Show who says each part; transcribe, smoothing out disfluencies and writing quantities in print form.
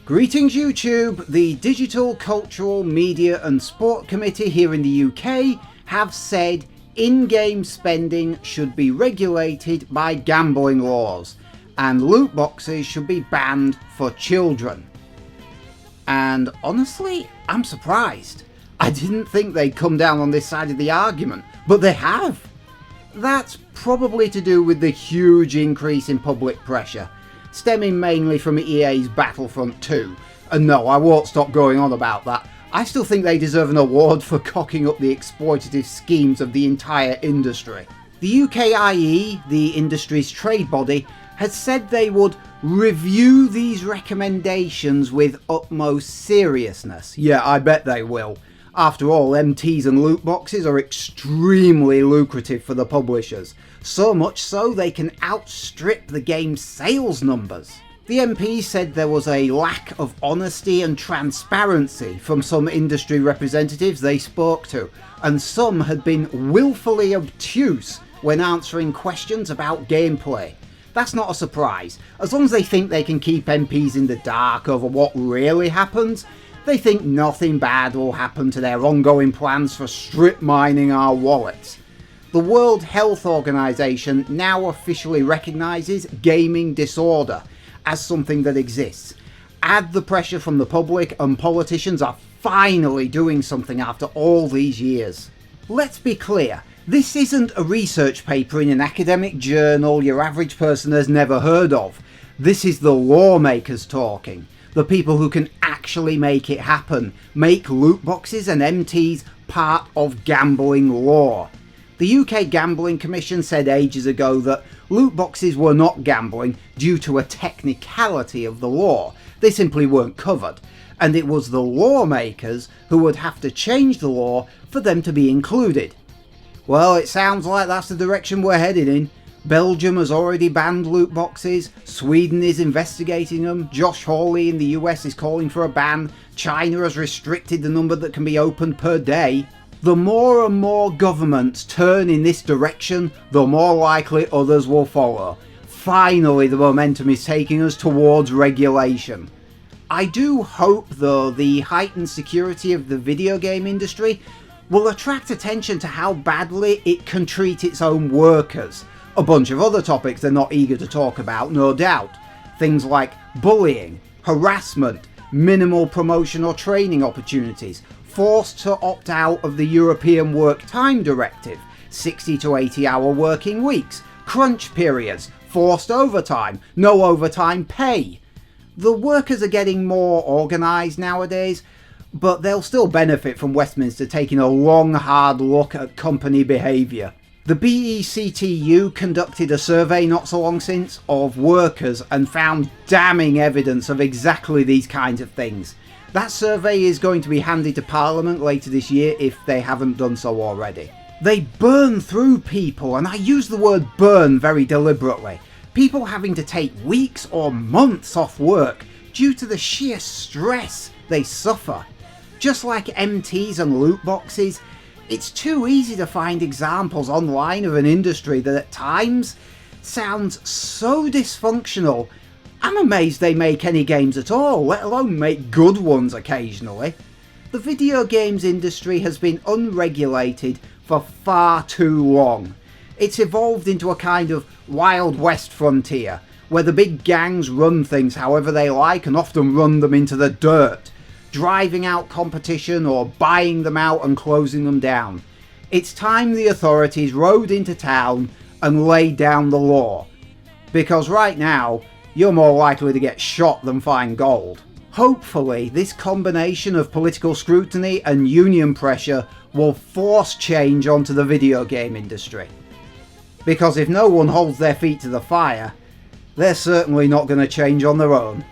Speaker 1: Greetings YouTube! The Digital, Cultural, Media and Sport Committee here in the UK have said in-game spending should be regulated by gambling laws and loot boxes should be banned for children. And honestly, I'm surprised. I didn't think they'd come down on this side of the argument, but they have. That's probably to do with the huge increase in public pressure, stemming mainly from EA's Battlefront 2. And no, I won't stop going on about that. I still think they deserve an award for cocking up the exploitative schemes of the entire industry. The UKIE, the industry's trade body, has said they would review these recommendations with utmost seriousness. Yeah, I bet they will. After all, MTs and loot boxes are extremely lucrative for the publishers, so much so they can outstrip the game's sales numbers. The MP said there was a lack of honesty and transparency from some industry representatives they spoke to, and some had been willfully obtuse when answering questions about gameplay. That's not a surprise. As long as they think they can keep MPs in the dark over what really happens, they think nothing bad will happen to their ongoing plans for strip mining our wallets. The World Health Organization now officially recognises gaming disorder as something that exists. Add the pressure from the public and politicians are finally doing something after all these years. Let's be clear, this isn't a research paper in an academic journal your average person has never heard of. This is the lawmakers talking. The people who can actually make it happen, make loot boxes and MTs part of gambling law. The UK Gambling Commission said ages ago that loot boxes were not gambling due to a technicality of the law. They simply weren't covered, and it was the lawmakers who would have to change the law for them to be included. Well, it sounds like that's the direction we're headed in. Belgium has already banned loot boxes, Sweden is investigating them, Josh Hawley in the US is calling for a ban, China has restricted the number that can be opened per day. The more and more governments turn in this direction, the more likely others will follow. Finally, the momentum is taking us towards regulation. I do hope though the heightened security of the video game industry will attract attention to how badly it can treat its own workers. A bunch of other topics they're not eager to talk about, no doubt. Things like bullying, harassment, minimal promotion or training opportunities, forced to opt out of the European Work Time Directive, 60 to 80 hour working weeks, crunch periods, forced overtime, no overtime pay. The workers are getting more organised nowadays, but they'll still benefit from Westminster taking a long hard look at company behaviour. The BECTU conducted a survey not so long since of workers and found damning evidence of exactly these kinds of things. That survey is going to be handed to Parliament later this year if they haven't done so already. They burn through people, and I use the word burn very deliberately. People having to take weeks or months off work due to the sheer stress they suffer. Just like MTs and loot boxes, it's too easy to find examples online of an industry that at times sounds so dysfunctional. I'm amazed they make any games at all, let alone make good ones occasionally. The video games industry has been unregulated for far too long. It's evolved into a kind of Wild West frontier, where the big gangs run things however they like and often run them into the dirt, driving out competition or buying them out and closing them down. It's time the authorities rode into town and laid down the law. Because right now, you're more likely to get shot than find gold. Hopefully, this combination of political scrutiny and union pressure will force change onto the video game industry. Because if no one holds their feet to the fire, they're certainly not going to change on their own.